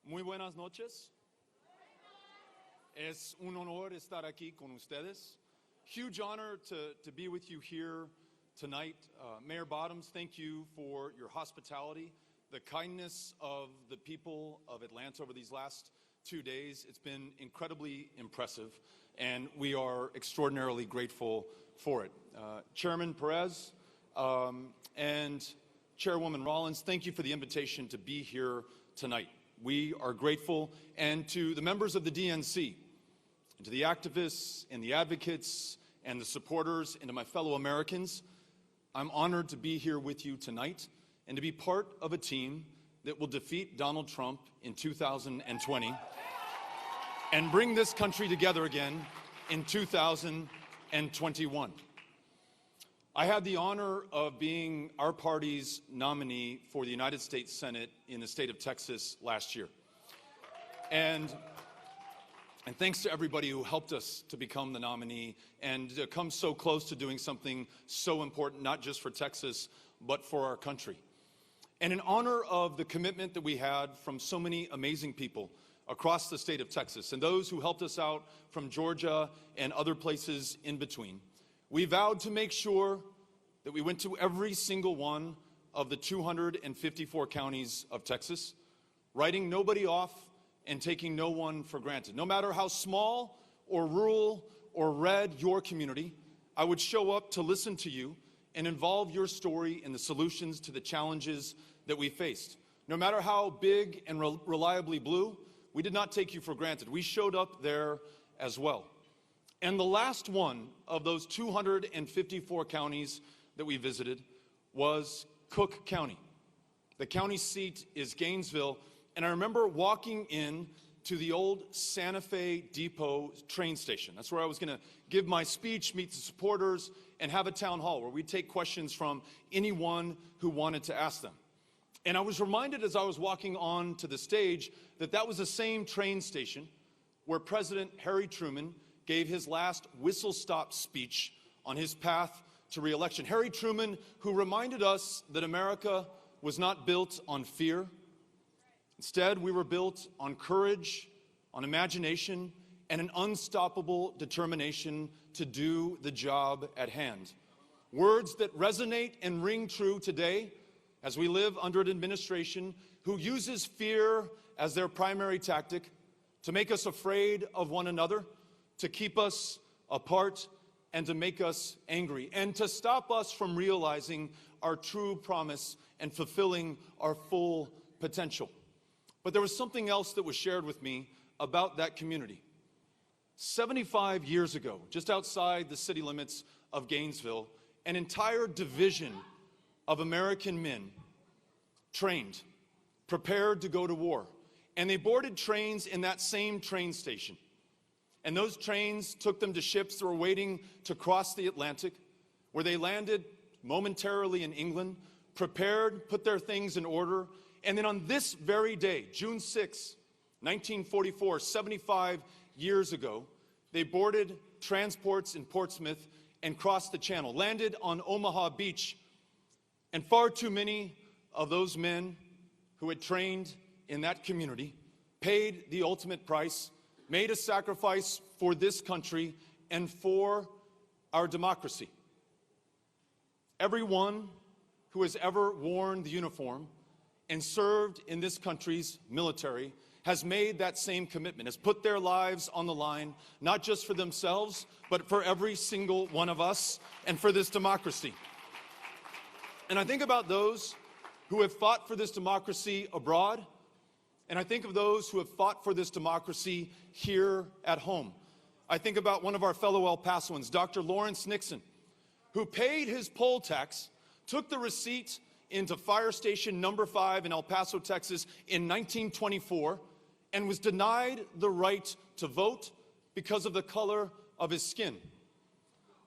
Muy buenas noches. Es un honor estar aquí con ustedes. Huge honor to be with you here tonight. Mayor Bottoms, thank you for your hospitality, the kindness of the people of Atlanta over these last 2 days. It's been incredibly impressive, and we are extraordinarily grateful for it. Chairman Perez and Chairwoman Rollins, thank you for the invitation to be here tonight. We are grateful, and to the members of the DNC, and to the activists and the advocates and the supporters, and to my fellow Americans, I'm honored to be here with you tonight and to be part of a team that will defeat Donald Trump in 2020 and bring this country together again in 2021. I had the honor of being our party's nominee for the United States Senate in the state of Texas last year. And thanks to everybody who helped us to become the nominee and to come so close to doing something so important, not just for Texas, but for our country. And in honor of the commitment that we had from so many amazing people across the state of Texas and those who helped us out from Georgia and other places in between, we vowed to make sure that we went to every single one of the 254 counties of Texas, writing nobody off and taking no one for granted. No matter how small or rural or red your community, I would show up to listen to you and involve your story in the solutions to the challenges that we faced. No matter how big and reliably blue, we did not take you for granted. We showed up there as well. And the last one of those 254 counties that we visited was Cook County. The county seat is Gainesville, and I remember walking in to the old Santa Fe Depot train station. That's where I was going to give my speech, meet the supporters, and have a town hall where we'd take questions from anyone who wanted to ask them. And I was reminded as I was walking on to the stage that that was the same train station where President Harry Truman gave his last whistle-stop speech on his path to re-election. Harry Truman, who reminded us that America was not built on fear. Instead, we were built on courage, on imagination, and an unstoppable determination to do the job at hand. Words that resonate and ring true today as we live under an administration who uses fear as their primary tactic to make us afraid of one another, to keep us apart, and to make us angry, and to stop us from realizing our true promise and fulfilling our full potential. But there was something else that was shared with me about that community. 75 years ago, just outside the city limits of Gainesville, an entire division of American men trained, prepared to go to war, and they boarded trains in that same train station. And those trains took them to ships that were waiting to cross the Atlantic, where they landed momentarily in England, prepared, put their things in order, and then on this very day, June 6, 1944, 75 years ago, they boarded transports in Portsmouth and crossed the channel, landed on Omaha Beach, and far too many of those men who had trained in that community paid the ultimate price, made a sacrifice for this country and for our democracy. Everyone who has ever worn the uniform and served in this country's military has made that same commitment, has put their lives on the line, not just for themselves, but for every single one of us and for this democracy. And I think about those who have fought for this democracy abroad, and I think of those who have fought for this democracy here at home. I think about one of our fellow El Pasoans, Dr. Lawrence Nixon, who paid his poll tax, took the receipt into Fire Station number 5 in El Paso, Texas in 1924, and was denied the right to vote because of the color of his skin.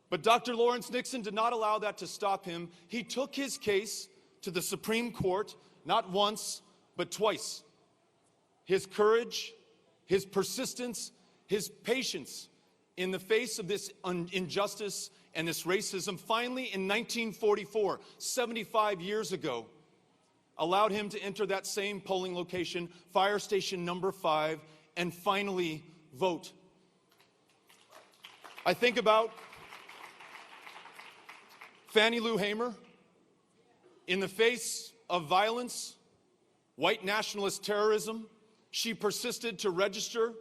But Dr. Lawrence Nixon did not allow that to stop him. He took his case to the Supreme Court, not once, but twice. His courage, his persistence, his patience in the face of this injustice and this racism, finally in 1944, 75 years ago, allowed him to enter that same polling location, fire station number 5, and finally vote. I think about Fannie Lou Hamer. In the face of violence, white nationalist terrorism, she persisted to register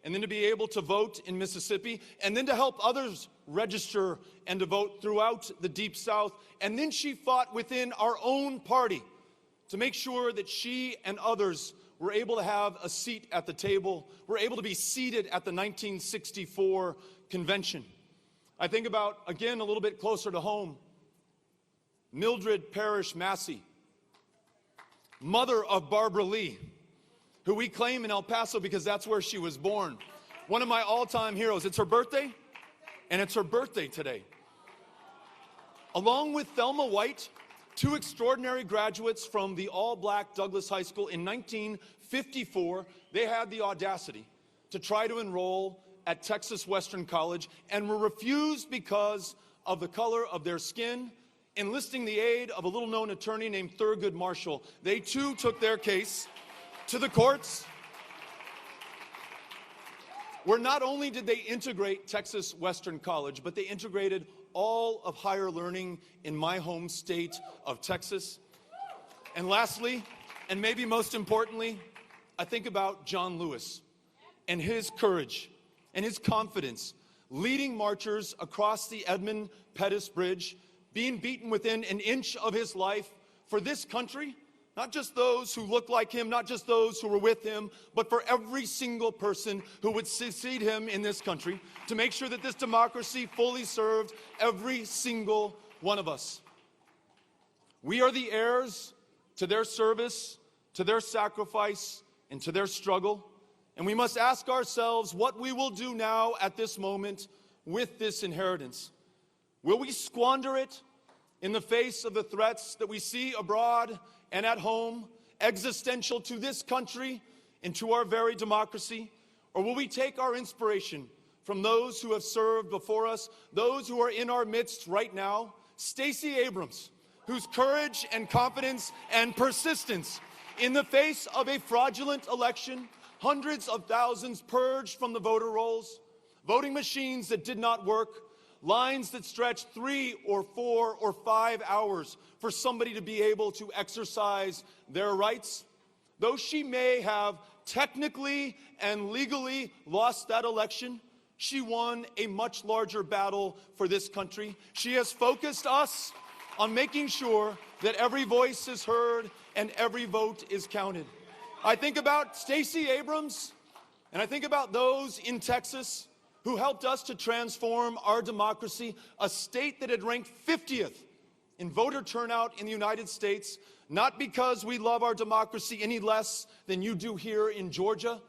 and then to be able to vote in Mississippi, and then to help others register and to vote throughout the Deep South. And then she fought within our own party to make sure that she and others were able to have a seat at the table, were able to be seated at the 1964 convention. I think about, again, a little bit closer to home, Mildred Parrish Massey, mother of Barbara Lee, who we claim in El Paso because that's where she was born. One of my all-time heroes. It's her birthday, and it's her birthday today. Along with Thelma White, 2 extraordinary graduates from the all-black Douglas High School in 1954, they had the audacity to try to enroll at Texas Western College and were refused because of the color of their skin, enlisting the aid of a little-known attorney named Thurgood Marshall. They too took their case to the courts, where not only did they integrate Texas Western College, but they integrated all of higher learning in my home state of Texas. And lastly, and maybe most importantly, I think about John Lewis and his courage and his confidence, leading marchers across the Edmund Pettus Bridge, being beaten within an inch of his life for this country. Not just those who look like him, not just those who were with him, but for every single person who would succeed him in this country, to make sure that this democracy fully served every single one of us. We are the heirs to their service, to their sacrifice, and to their struggle. And we must ask ourselves what we will do now at this moment with this inheritance. Will we squander it in the face of the threats that we see abroad and at home, existential to this country and to our very democracy? Or will we take our inspiration from those who have served before us, those who are in our midst right now? Stacey Abrams, whose courage and confidence and persistence in the face of a fraudulent election, hundreds of thousands purged from the voter rolls, voting machines that did not work, lines that stretched 3 or 4 or 5 hours for somebody to be able to exercise their rights. Though she may have technically and legally lost that election, she won a much larger battle for this country. She has focused us on making sure that every voice is heard and every vote is counted. I think about Stacey Abrams, and I think about those in Texas who helped us to transform our democracy, a state that had ranked 50th in voter turnout in the United States, not because we love our democracy any less than you do here in Georgia,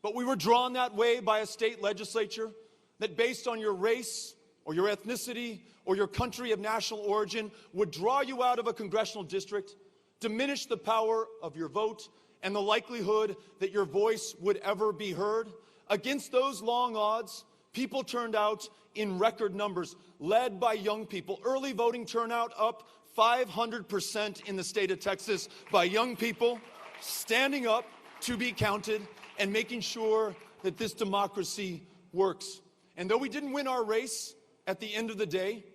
but we were drawn that way by a state legislature that, based on your race or your ethnicity or your country of national origin, would draw you out of a congressional district, diminish the power of your vote and the likelihood that your voice would ever be heard. Against those long odds, people turned out in record numbers, led by young people. Early voting turnout up 500% in the state of Texas by young people standing up to be counted and making sure that this democracy works. And though we didn't win our race at the end of the day,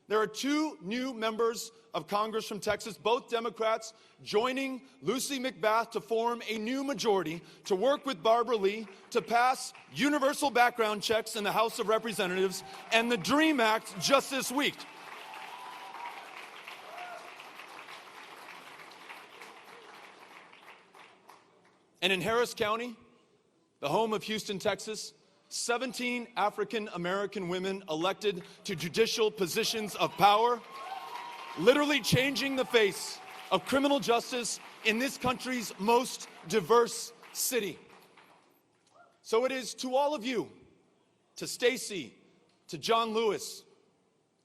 there are 2 new members of Congress from Texas, both Democrats, joining Lucy McBath to form a new majority to work with Barbara Lee to pass universal background checks in the House of Representatives and the DREAM Act just this week. And in Harris County, the home of Houston, Texas, 17 African American women elected to judicial positions of power, literally changing the face of criminal justice in this country's most diverse city. So it is to all of you, to Stacey, to John Lewis,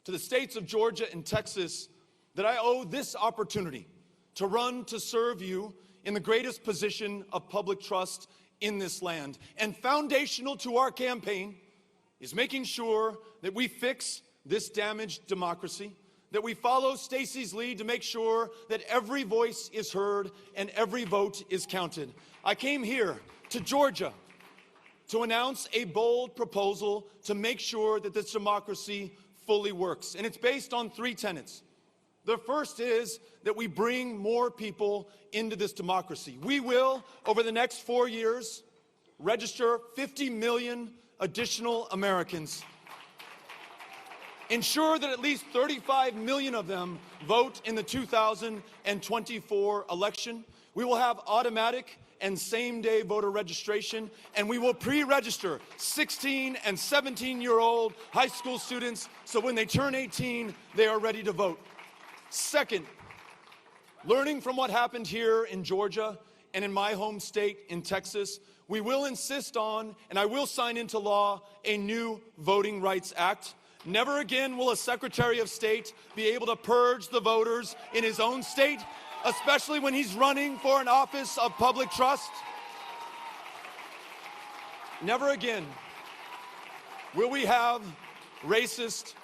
to the states of Georgia and Texas, that I owe this opportunity to run to serve you in the greatest position of public trust in this land. And foundational to our campaign is making sure that we fix this damaged democracy, that we follow Stacey's lead to make sure that every voice is heard and every vote is counted. I came here to Georgia to announce a bold proposal to make sure that this democracy fully works. And it's based on 3 tenets. The first is that we bring more people into this democracy. We will, over the next 4 years, register 50 million additional Americans. Ensure that at least 35 million of them vote in the 2024 election. We will have automatic and same-day voter registration, and we will pre-register 16 and 17-year-old high school students so when they turn 18, they are ready to vote. Second, learning from what happened here in Georgia and in my home state in Texas, we will insist on, and I will sign into law, a new Voting Rights Act. Never again will a Secretary of State be able to purge the voters in his own state, especially when he's running for an office of public trust. Never again will we have racist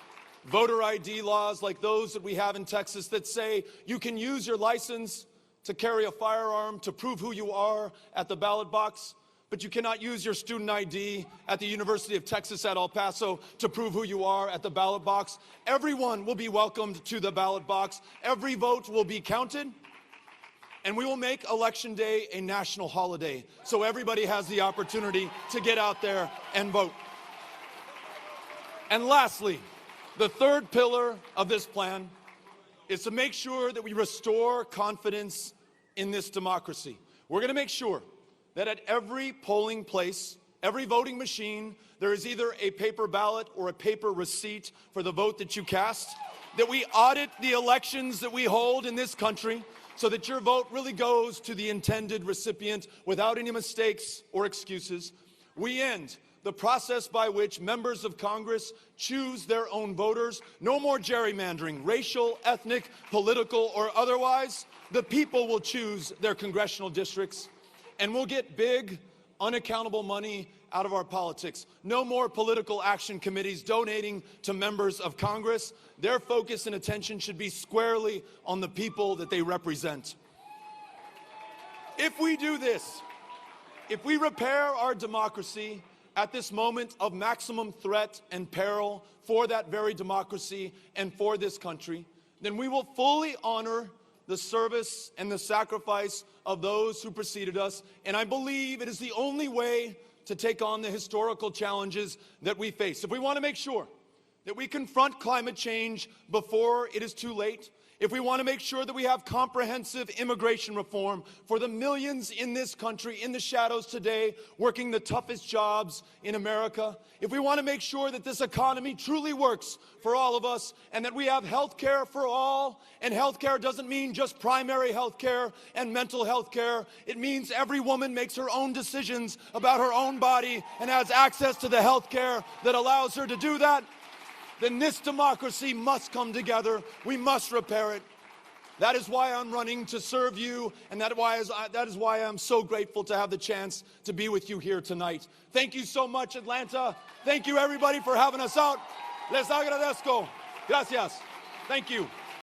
voter ID laws like those that we have in Texas that say you can use your license to carry a firearm to prove who you are at the ballot box, but you cannot use your student ID at the University of Texas at El Paso to prove who you are at the ballot box. Everyone will be welcomed to the ballot box. Every vote will be counted. And we will make Election Day a national holiday so everybody has the opportunity to get out there and vote. And lastly, the third pillar of this plan is to make sure that we restore confidence in this democracy. We're going to make sure that at every polling place, every voting machine, there is either a paper ballot or a paper receipt for the vote that you cast, that we audit the elections that we hold in this country so that your vote really goes to the intended recipient without any mistakes or excuses. We end the process by which members of Congress choose their own voters. No more gerrymandering, racial, ethnic, political, or otherwise. The people will choose their congressional districts, and we'll get big, unaccountable money out of our politics. No more political action committees donating to members of Congress. Their focus and attention should be squarely on the people that they represent. If we do this, if we repair our democracy at this moment of maximum threat and peril for that very democracy and for this country, then we will fully honor the service and the sacrifice of those who preceded us. And I believe it is the only way to take on the historical challenges that we face. If we want to make sure that we confront climate change before it is too late, if we want to make sure that we have comprehensive immigration reform for the millions in this country, in the shadows today, working the toughest jobs in America, if we want to make sure that this economy truly works for all of us and that we have health care for all, and health care doesn't mean just primary health care and mental health care, it means every woman makes her own decisions about her own body and has access to the health care that allows her to do that, then this democracy must come together. We must repair it. That is why I'm running to serve you, and that is why I'm so grateful to have the chance to be with you here tonight. Thank you so much, Atlanta. Thank you, everybody, for having us out. Les agradezco. Gracias. Thank you.